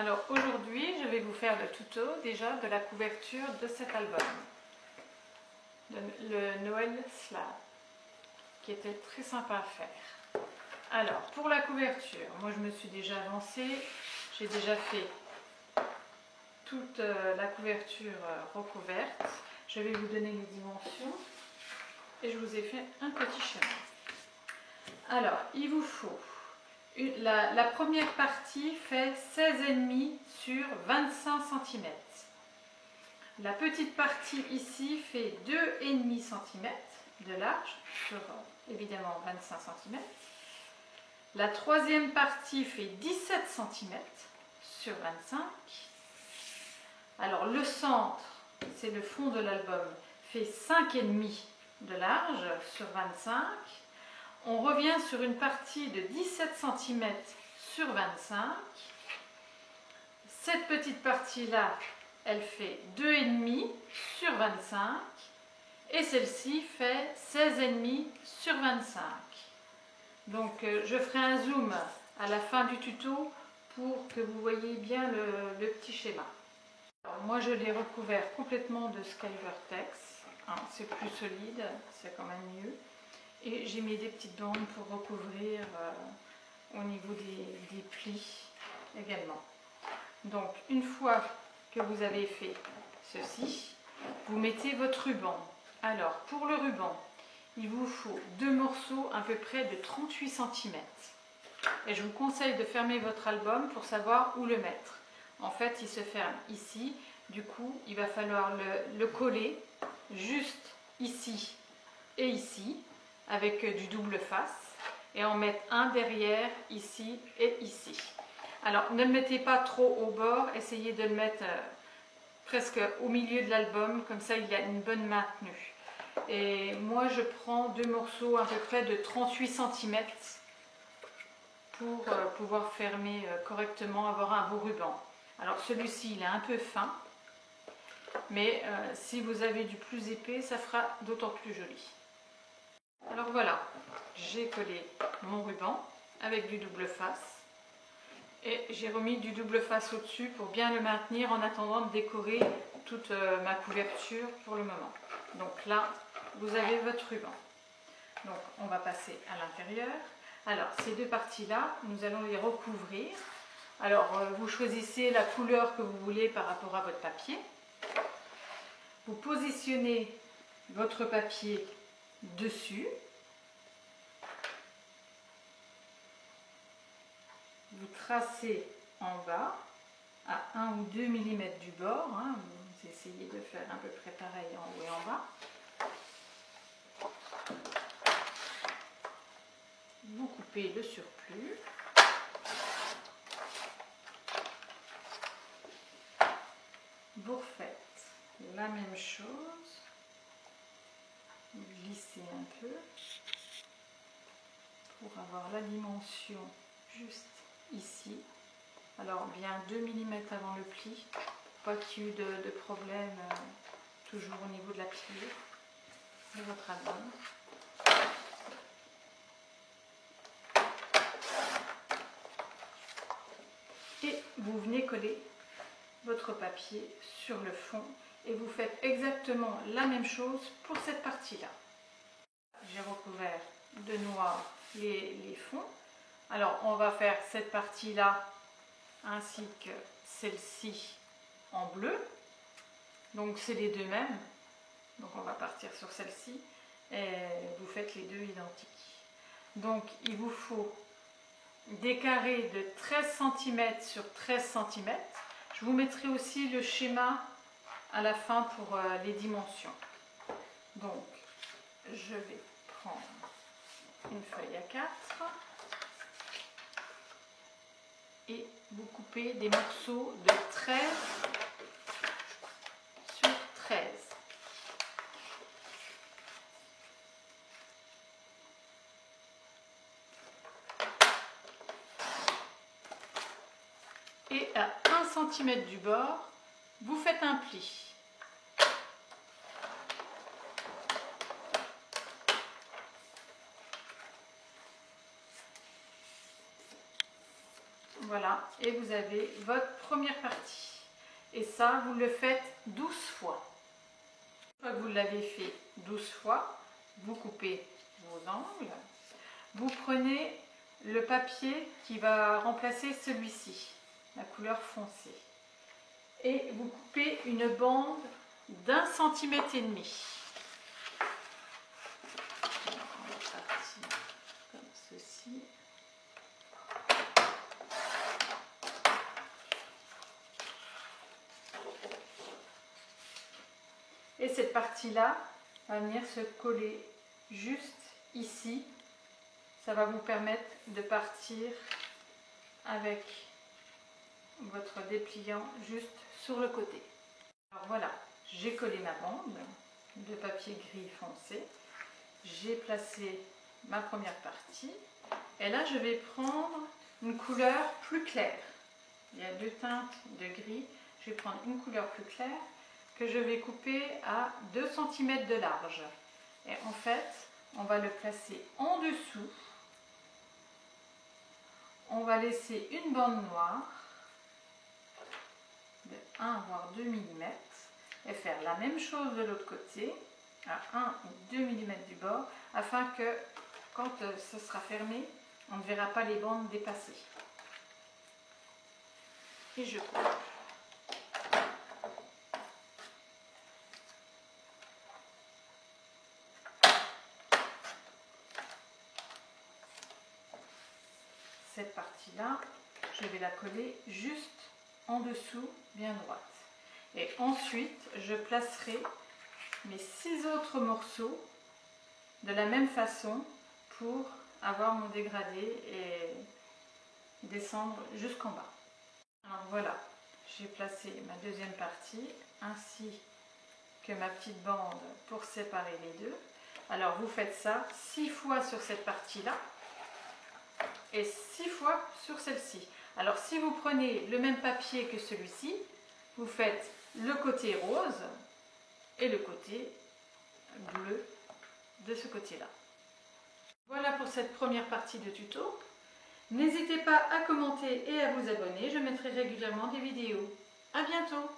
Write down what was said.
Alors aujourd'hui, je vais vous faire le tuto déjà de la couverture de cet album, le Noël Slab, qui était très sympa à faire. Alors pour la couverture, moi je me suis déjà avancée, j'ai déjà fait toute la couverture recouverte. Je vais vous donner les dimensions et je vous ai fait un petit schéma. Alors il vous faut la première partie fait 16,5 sur 25 cm. La petite partie ici fait 2,5 cm de large sur évidemment 25 cm. La troisième partie fait 17 cm sur 25. Alors le centre, c'est le fond de l'album, fait 5,5 de large sur 25. On revient sur une partie de 17 cm sur 25. Cette petite partie-là, elle fait 2,5 sur 25. Et celle-ci fait 16,5 sur 25. Donc je ferai un zoom à la fin du tuto pour que vous voyez bien le petit schéma. Alors, moi je l'ai recouvert complètement de Skyvertex. Hein, c'est plus solide, c'est quand même mieux. Et j'ai mis des petites bandes pour recouvrir au niveau des plis également. Donc une fois que vous avez fait ceci, vous mettez votre ruban. Alors pour le ruban, il vous faut deux morceaux à peu près de 38 cm. Et je vous conseille de fermer votre album pour savoir où le mettre. En fait, il se ferme ici. Du coup, il va falloir le coller juste ici et ici, avec du double face, et en mettre un derrière, ici et ici. Alors, ne le mettez pas trop au bord, essayez de le mettre presque au milieu de l'album, comme ça il a une bonne maintenue. Et moi, je prends deux morceaux à peu près de 38 cm pour pouvoir fermer correctement, avoir un beau ruban. Alors, celui-ci, il est un peu fin, mais si vous avez du plus épais, ça fera d'autant plus joli. Alors voilà, j'ai collé mon ruban avec du double face et j'ai remis du double face au-dessus pour bien le maintenir en attendant de décorer toute ma couverture pour le moment. Donc là, vous avez votre ruban. Donc on va passer à l'intérieur. Alors ces deux parties-là, nous allons les recouvrir. Alors vous choisissez la couleur que vous voulez par rapport à votre papier. Vous positionnez votre papier dessus. Vous tracez en bas à 1 ou 2 mm du bord. Hein. Vous essayez de faire à peu près pareil en haut et en bas. Vous coupez le surplus. Vous refaites la même chose. Vous glissez un peu pour avoir la dimension juste ici. Alors bien 2 mm avant le pli, pas qu'il y ait eu de problème toujours au niveau de la pliure de votre album. Et vous venez coller votre papier sur le fond et vous faites exactement la même chose pour cette partie-là. J'ai recouvert de noir les fonds. Alors on va faire cette partie-là ainsi que celle-ci en bleu. Donc c'est les deux mêmes. Donc on va partir sur celle-ci et vous faites les deux identiques. Donc il vous faut des carrés de 13 cm sur 13 cm. Je vous mettrai aussi le schéma à la fin pour les dimensions. Donc je vais prendre une feuille A4 et vous coupez des morceaux de 13 sur 13. Et à 1 cm du bord, vous faites un pli. Voilà, et vous avez votre première partie. Et ça, vous le faites 12 fois. Une fois que vous l'avez fait 12 fois, vous coupez vos angles. Vous prenez le papier qui va remplacer celui-ci, la couleur foncée. Et vous coupez une bande d'1,5 cm. On va partir comme ceci. Et cette partie-là va venir se coller juste ici. Ça va vous permettre de partir avec votre dépliant juste sur le côté. Alors voilà, j'ai collé ma bande de papier gris foncé. J'ai placé ma première partie. Et là, je vais prendre une couleur plus claire. Il y a deux teintes de gris. Je vais prendre une couleur plus claire que je vais couper à 2 cm de large. Et en fait, on va le placer en dessous. On va laisser une bande noire de 1 voire 2 mm et faire la même chose de l'autre côté à 1 ou 2 mm du bord afin que quand ce sera fermé, on ne verra pas les bandes dépasser. Et je coupe. Cette partie-là, je vais la coller juste en dessous, bien droite. Et ensuite, je placerai mes 6 autres morceaux de la même façon pour avoir mon dégradé et descendre jusqu'en bas. Alors voilà, j'ai placé ma deuxième partie ainsi que ma petite bande pour séparer les deux. Alors vous faites ça 6 fois sur cette partie-là et 6 fois sur celle-ci. Alors si vous prenez le même papier que celui-ci, vous faites le côté rose et le côté bleu de ce côté-là. Voilà pour cette première partie de tuto. N'hésitez pas à commenter et à vous abonner, je mettrai régulièrement des vidéos. À bientôt!